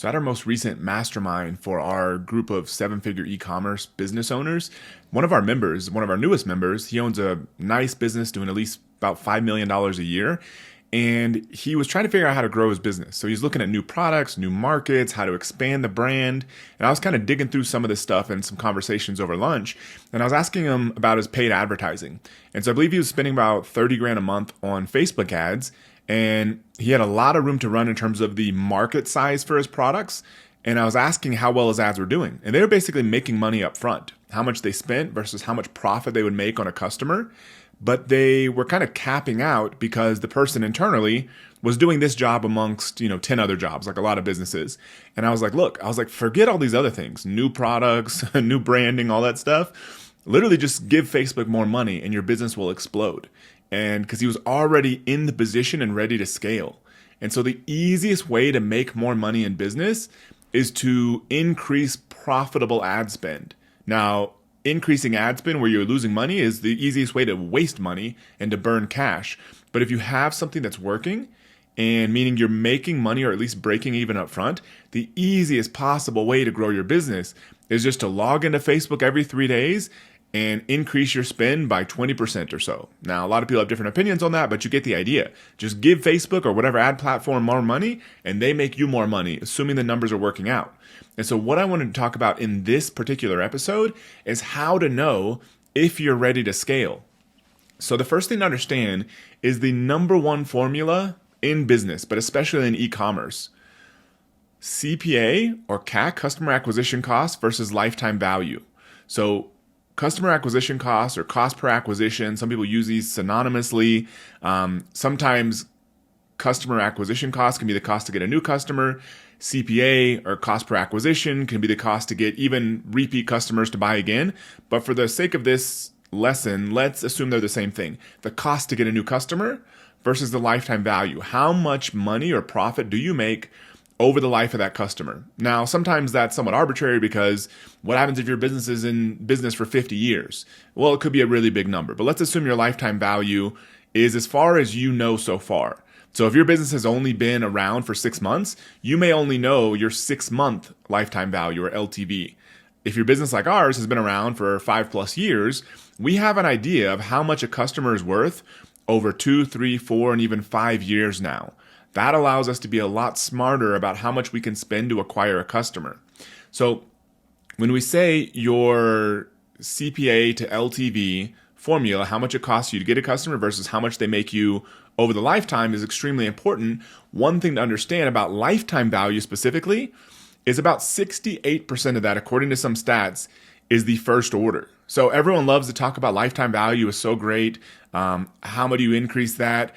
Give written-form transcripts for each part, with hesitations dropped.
So at our most recent mastermind for our group of seven-figure e-commerce business owners, one of our members, one of our newest members, he owns a nice business doing at least about $5 million a year. And he was trying to figure out how to grow his business. So he's looking at new products, new markets, how to expand the brand. And I was kind of digging through some of this stuff and some conversations over lunch. And I was asking him about his paid advertising. And so I believe he was spending about 30 grand a month on Facebook ads. And he had a lot of room to run in terms of the market size for his products. And I was asking how well his ads were doing. And they were basically making money up front, how much they spent versus how much profit they would make on a customer. But they were kind of capping out because the person internally was doing this job amongst, 10 other jobs, like a lot of businesses. And I was like, forget all these other things, new products, new branding, all that stuff. Literally just give Facebook more money and your business will explode. And because he was already in the position and ready to scale. And so the easiest way to make more money in business is to increase profitable ad spend. Now, increasing ad spend where you're losing money is the easiest way to waste money and to burn cash. But if you have something that's working, and meaning you're making money or at least breaking even up front, the easiest possible way to grow your business is just to log into Facebook every 3 days and increase your spend by 20% or so. Now, a lot of people have different opinions on that, but you get the idea. Just give Facebook or whatever ad platform more money, and they make you more money, assuming the numbers are working out. And so what I wanted to talk about in this particular episode is how to know if you're ready to scale. So the first thing to understand is the number one formula in business, but especially in e-commerce. CPA or CAC, customer acquisition cost versus lifetime value. So customer acquisition costs or cost per acquisition, some people use these synonymously. Sometimes customer acquisition cost can be the cost to get a new customer. CPA or cost per acquisition can be the cost to get even repeat customers to buy again. But for the sake of this lesson, let's assume they're the same thing. The cost to get a new customer versus the lifetime value. How much money or profit do you make over the life of that customer? Now, sometimes that's somewhat arbitrary because what happens if your business is in business for 50 years? Well, it could be a really big number, but let's assume your lifetime value is as far as you know so far. So if your business has only been around for 6 months, you may only know your 6-month lifetime value or LTV. If your business like ours has been around for 5+ years, we have an idea of how much a customer is worth over 2, 3, 4, and even 5 years now. That allows us to be a lot smarter about how much we can spend to acquire a customer. So when we say your CPA to LTV formula, how much it costs you to get a customer versus how much they make you over the lifetime is extremely important. One thing to understand about lifetime value specifically is about 68% of that, according to some stats, is the first order. So everyone loves to talk about lifetime value is so great. How do you increase that?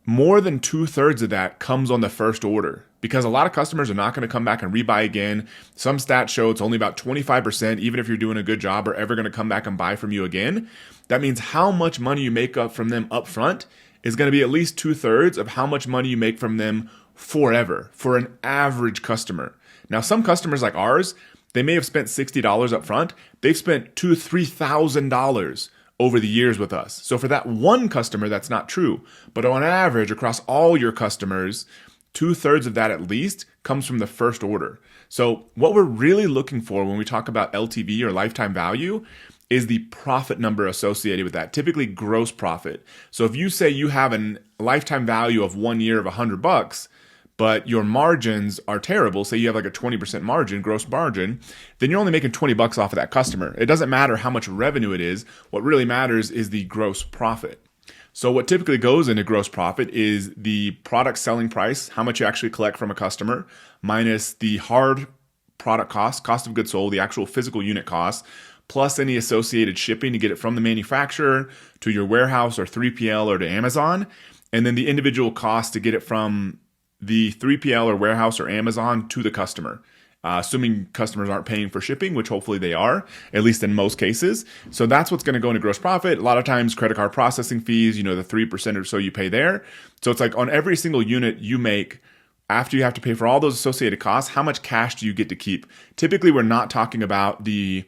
More than 2/3 of that comes on the first order because a lot of customers are not going to come back and rebuy again. Some stats show it's only about 25%, even if you're doing a good job, are ever going to come back and buy from you again. That means how much money you make up from them up front is going to be at least 2/3 of how much money you make from them forever for an average customer. Now, some customers like ours, they may have spent $60 up front. They've spent $2,000 to $3,000 over the years with us. So for that one customer, that's not true. But on average, across all your customers, 2/3 of that at least comes from the first order. So what we're really looking for when we talk about LTV or lifetime value is the profit number associated with that, typically gross profit. So if you say you have a lifetime value of 1 year of $100, but your margins are terrible, say you have like a 20% margin, gross margin, then you're only making $20 off of that customer. It doesn't matter how much revenue it is. What really matters is the gross profit. So what typically goes into gross profit is the product selling price, how much you actually collect from a customer, minus the hard product cost of goods sold, the actual physical unit cost, plus any associated shipping to get it from the manufacturer to your warehouse or 3PL or to Amazon, and then the individual cost to get it from the 3PL or warehouse or Amazon to the customer, assuming customers aren't paying for shipping, which hopefully they are, at least in most cases. So that's what's going to go into gross profit. A lot of times credit card processing fees, the 3% or so you pay there. So it's like on every single unit you make, after you have to pay for all those associated costs, how much cash do you get to keep? Typically, we're not talking about the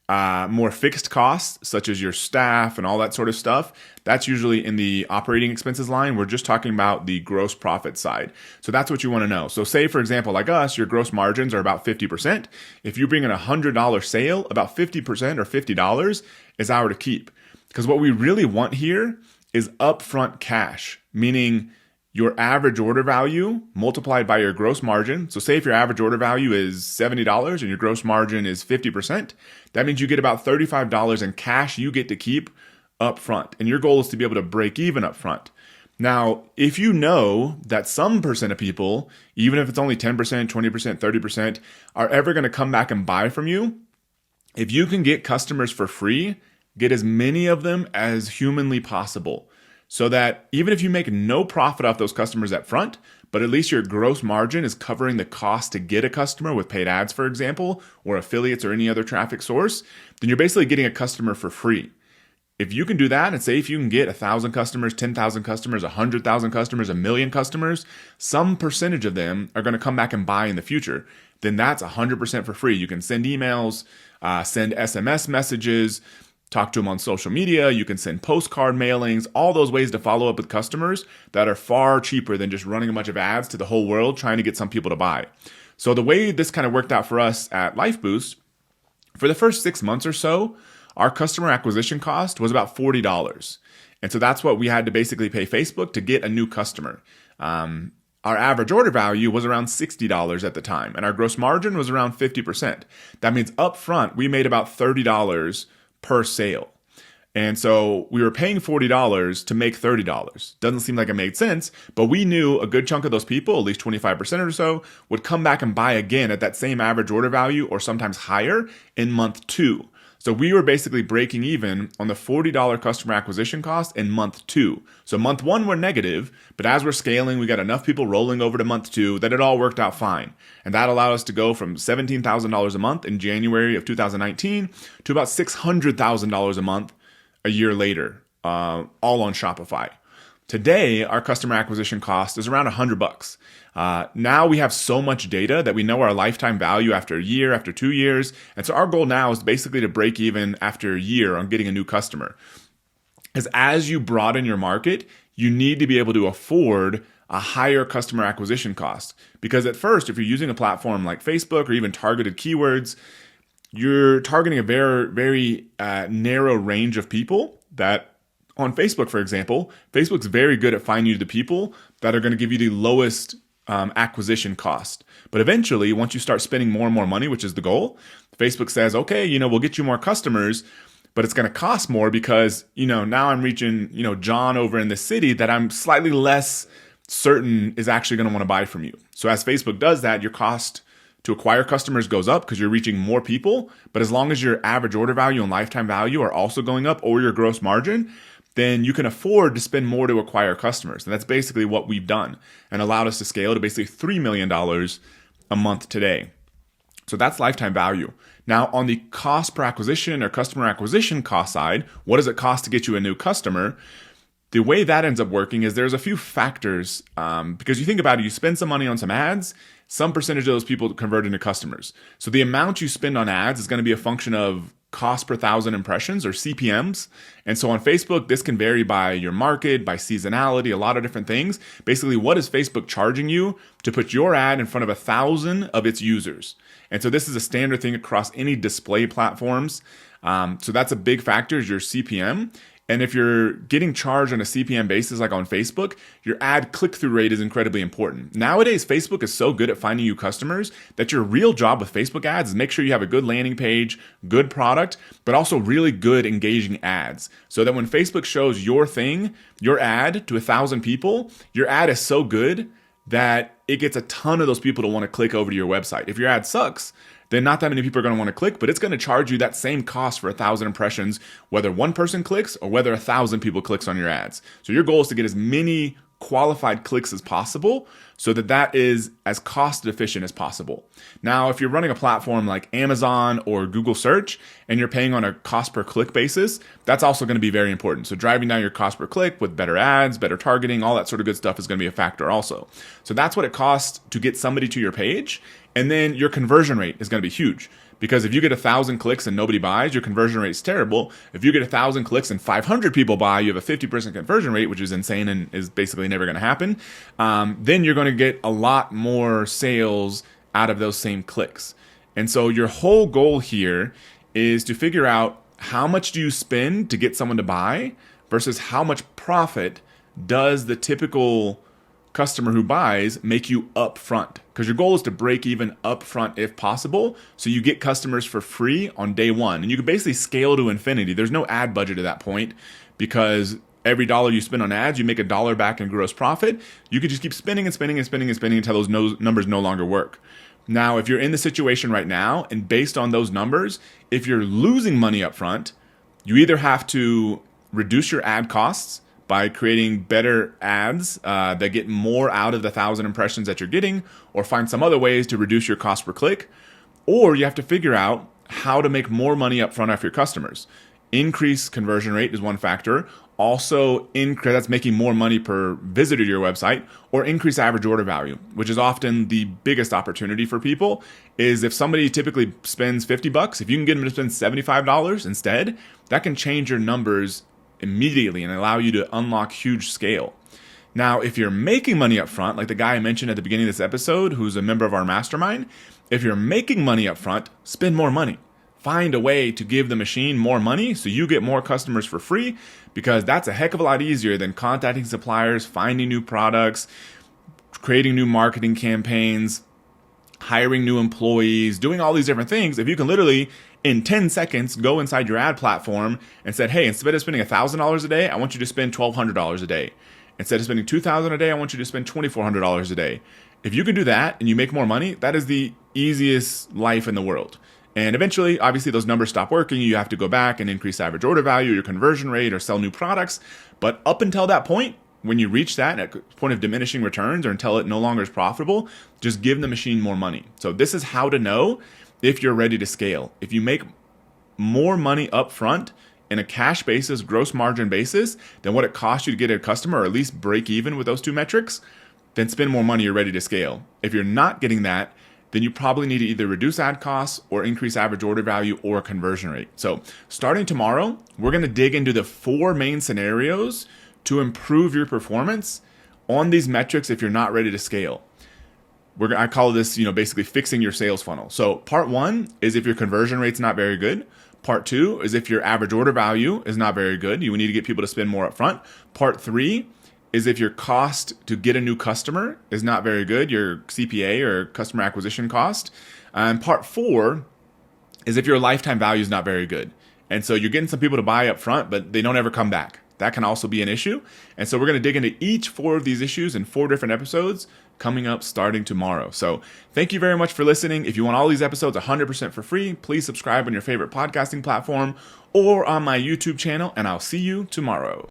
more fixed costs, such as your staff and all that sort of stuff, that's usually in the operating expenses line. We're just talking about the gross profit side. So that's what you want to know. So say, for example, like us, your gross margins are about 50%. If you bring in a $100 sale, about 50% or $50 is ours to keep. Because what we really want here is upfront cash, meaning your average order value multiplied by your gross margin. So say if your average order value is $70 and your gross margin is 50%, that means you get about $35 in cash you get to keep up front. And your goal is to be able to break even up front. Now, if you know that some percent of people, even if it's only 10%, 20%, 30%, are ever going to come back and buy from you, if you can get customers for free, get as many of them as humanly possible. So that even if you make no profit off those customers up front, but at least your gross margin is covering the cost to get a customer with paid ads, for example, or affiliates or any other traffic source, then you're basically getting a customer for free. If you can do that, and say if you can get 1,000 customers, 10,000 customers, 100,000 customers, 1,000,000 customers, some percentage of them are going to come back and buy in the future. Then that's 100% for free. You can send emails, send SMS messages, talk to them on social media. You can send postcard mailings, all those ways to follow up with customers that are far cheaper than just running a bunch of ads to the whole world trying to get some people to buy. So the way this kind of worked out for us at Lifeboost, for the first 6 months or so, our customer acquisition cost was about $40. And so that's what we had to basically pay Facebook to get a new customer. Our average order value was around $60 at the time, and our gross margin was around 50%. That means up front, we made about $30 per sale. And so we were paying $40 to make $30. Doesn't seem like it made sense, but we knew a good chunk of those people, at least 25% or so, would come back and buy again at that same average order value or sometimes higher in month 2. So we were basically breaking even on the $40 customer acquisition cost in month 2. So month 1 we're negative, but as we're scaling, we got enough people rolling over to month 2 that it all worked out fine. And that allowed us to go from $17,000 a month in January of 2019 to about $600,000 a month a year later, all on Shopify. Today, our customer acquisition cost is around $100. Now we have so much data that we know our lifetime value after a year, after 2 years. And so our goal now is basically to break even after a year on getting a new customer. Because as you broaden your market, you need to be able to afford a higher customer acquisition cost. Because at first, if you're using a platform like Facebook or even targeted keywords, you're targeting a very, very narrow range of people that on Facebook, for example, Facebook's very good at finding you the people that are going to give you the lowest acquisition cost. But eventually, once you start spending more and more money, which is the goal, Facebook says, okay, we'll get you more customers, but it's going to cost more because, now I'm reaching, John over in the city that I'm slightly less certain is actually going to want to buy from you. So as Facebook does that, your cost to acquire customers goes up because you're reaching more people. But as long as your average order value and lifetime value are also going up, or your gross margin, then you can afford to spend more to acquire customers. And that's basically what we've done and allowed us to scale to basically $3 million a month today. So that's lifetime value. Now, on the cost per acquisition or customer acquisition cost side, what does it cost to get you a new customer? The way that ends up working is there's a few factors because you think about it, you spend some money on some ads, some percentage of those people convert into customers. So the amount you spend on ads is going to be a function of cost per thousand impressions or CPMs. And so on Facebook, this can vary by your market, by seasonality, a lot of different things. Basically, what is Facebook charging you to put your ad in front of 1,000 of its users? And so this is a standard thing across any display platforms. So that's a big factor is your CPM. And if you're getting charged on a CPM basis like on Facebook, your ad click-through rate is incredibly important. Nowadays, Facebook is so good at finding you customers that your real job with Facebook ads is make sure you have a good landing page, good product, but also really good engaging ads. So that when Facebook shows your thing, your ad to 1,000 people, your ad is so good that it gets a ton of those people to want to click over to your website. If your ad sucks, then not that many people are going to want to click, but it's going to charge you that same cost for 1,000 impressions, whether one person clicks or whether 1,000 people clicks on your ads. So your goal is to get as many qualified clicks as possible so that is as cost efficient as possible. Now, if you're running a platform like Amazon or Google Search and you're paying on a cost per click basis, that's also going to be very important. So driving down your cost per click with better ads, better targeting, all that sort of good stuff is going to be a factor also. So that's what it costs to get somebody to your page. And then your conversion rate is going to be huge Because if you get 1,000 clicks and nobody buys, your conversion rate is terrible. If you get 1,000 clicks and 500 people buy, you have a 50% conversion rate, which is insane and is basically never going to happen. Then you're going to get a lot more sales out of those same clicks. And so your whole goal here is to figure out how much do you spend to get someone to buy versus how much profit does the typical customer who buys make you upfront, because your goal is to break even upfront if possible, so you get customers for free on day one. And you can basically scale to infinity. There's no ad budget at that point, because every dollar you spend on ads, you make $1 back in gross profit. You could just keep spending and spending and spending and spending until those numbers no longer work. Now, if you're in the situation right now, and based on those numbers, if you're losing money upfront, you either have to reduce your ad costs by creating better ads that get more out of the 1,000 impressions that you're getting, or find some other ways to reduce your cost per click, or you have to figure out how to make more money up front off your customers. Increase conversion rate is one factor. Also, that's making more money per visitor to your website, or increase average order value, which is often the biggest opportunity for people. Is if somebody typically spends $50, if you can get them to spend $75 instead, that can change your numbers immediately and allow you to unlock huge scale. Now, if you're making money up front, like the guy I mentioned at the beginning of this episode, who's a member of our mastermind, if you're making money up front, spend more money. Find a way to give the machine more money so you get more customers for free, because that's a heck of a lot easier than contacting suppliers, finding new products, creating new marketing campaigns, hiring new employees, doing all these different things. If you can literally in 10 seconds go inside your ad platform and said, hey, instead of spending $1,000 a day, I want you to spend $1,200 a day. Instead of spending $2,000 a day, I want you to spend $2,400 a day. If you can do that and you make more money, that is the easiest life in the world. And eventually, obviously, those numbers stop working. You have to go back and increase average order value, your conversion rate, or sell new products. But up until that point, when you reach that at a point of diminishing returns, or until it no longer is profitable, just give the machine more money. So this is how to know if you're ready to scale. If you make more money up front in a cash basis, gross margin basis, than what it costs you to get a customer, or at least break even with those two metrics, then spend more money, you're ready to scale. If you're not getting that, then you probably need to either reduce ad costs or increase average order value or conversion rate. So starting tomorrow, we're going to dig into the 4 main scenarios to improve your performance on these metrics if you're not ready to scale. I call this, basically fixing your sales funnel. So part 1 is if your conversion rate's not very good. Part 2 is if your average order value is not very good. You need to get people to spend more upfront. Part 3 is if your cost to get a new customer is not very good, your CPA or customer acquisition cost. And part 4 is if your lifetime value is not very good. And so you're getting some people to buy up front, but they don't ever come back. That can also be an issue. And so we're going to dig into each 4 of these issues in 4 different episodes coming up starting tomorrow. So thank you very much for listening. If you want all these episodes 100% for free, please subscribe on your favorite podcasting platform or on my YouTube channel, and I'll see you tomorrow.